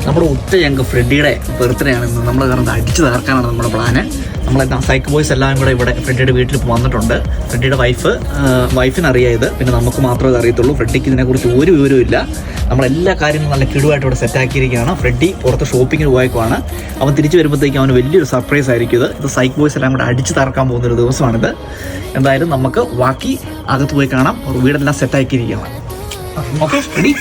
നമ്മുടെ ഉറ്റ ഞങ്ങൾക്ക് ഫ്രെഡിയുടെ ബർത്ത്ഡേ ആണ് ഇന്ന്. നമ്മൾ കാരണം അടിച്ചു തകർക്കാനാണ് നമ്മുടെ പ്ലാന്. നമ്മളെന്താ സൈക്കോ ബോയ്സ് എല്ലാം കൂടെ ഇവിടെ ഫ്രെഡിയുടെ വീട്ടിൽ വന്നിട്ടുണ്ട്. ഫ്രെഡിയുടെ വൈഫിന് അറിയാം ഇത്, പിന്നെ നമുക്ക് മാത്രമേ ഇത് അറിയത്തുള്ളൂ. ഫ്രെഡിക്ക് ഇതിനെക്കുറിച്ച് ഒരു വിവരവും ഇല്ല. നമ്മളെല്ലാ കാര്യങ്ങളും നല്ല കിടുവായിട്ട് ഇവിടെ സെറ്റാക്കിയിരിക്കുകയാണ്. ഫ്രെഡി പുറത്ത് ഷോപ്പിങ്ങിന് പോയേക്കുവാണ്. അവൻ തിരിച്ചു വരുമ്പോഴത്തേക്കും അവന് വലിയൊരു സർപ്രൈസ് ആയിരിക്കും ഇത്. സൈക്കോ ബോയ്സ് എല്ലാം കൂടെ അടിച്ചു തകർക്കാൻ പോകുന്നൊരു ദിവസമാണിത്. എന്തായാലും നമുക്ക് ബാക്കി അകത്ത് പോയി കാണാം. വീടെല്ലാം സെറ്റാക്കിയിരിക്കുകയാണ്. Okay ready?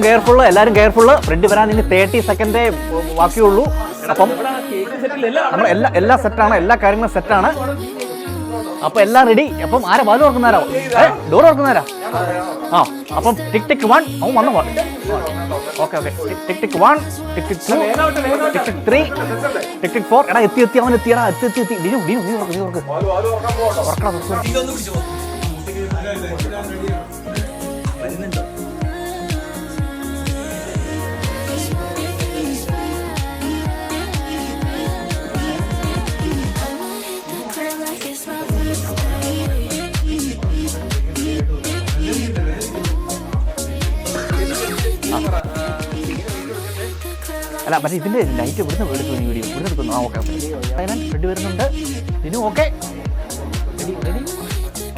കെയർഫുള്ള്, എല്ലാവരും കെയർഫുള്ള്. ഫ്രെഡ് വരാൻ ഇനി 30 സെക്കൻഡേ ബാക്കിയുള്ളൂ. അപ്പം നമ്മൾ എല്ലാ സെറ്റാണ്, എല്ലാ കാര്യങ്ങളും സെറ്റാണ്. അപ്പം എല്ലാം റെഡി. അപ്പം ആരാ വാല് തുറക്കുന്നവരാ? ഡോർ തുറക്കുന്നവരാ? ആ, അപ്പം ടിക് ടിക് 1 അവൻ വന്നു. ഓക്കെ ടിക് ടിക് 1, ടിക് ടിക് 2, ടിക് ടിക് 3, ടിക് ടിക് 4. എടാ എത്തി അവൻ എത്തിയടാ, എത്തി. നീ അല്ല പക്ഷേ ഇതിൻ്റെ ലൈറ്റ് ഇവിടുന്ന് എടുത്തു. വീഡിയോ ഇവിടുന്ന് എടുക്കുന്നു. ആ ഓക്കെ ഫ്രെഡ് വരുന്നുണ്ട്. ഇതിനും okay ready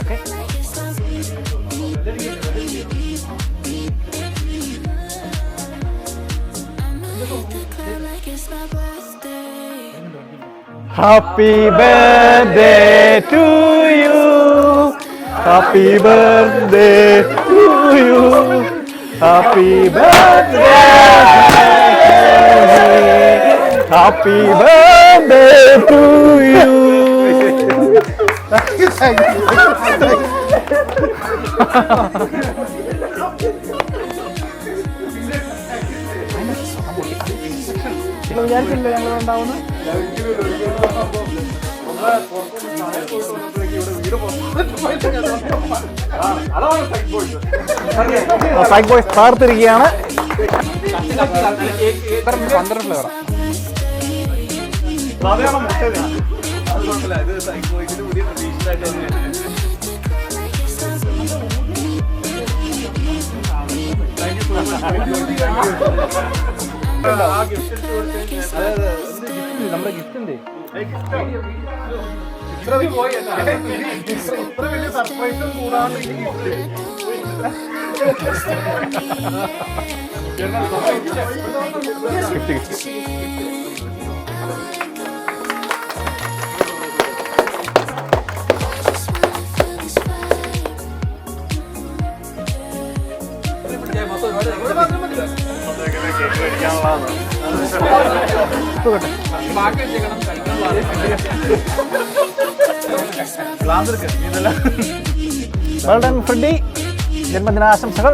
okay. Happy birthday to you, happy birthday to you, happy birthday, happy birthday to you. വിചാരിച്ചില്ല ഞങ്ങൾ ഉണ്ടാവുന്ന സൈക്കോ ബോയ്സ് തകർത്തിരിക്കുകയാണ്. 12 ഫ്ലേവറാ. നമ്മുടെ ഗിഫ്റ്റ് ഉണ്ട്. ഇത്ര വലിയ സർപ്രൈസും കൂടാണ്ട് ഫ്രെഡി ജന്മദിനാശംസകൾ.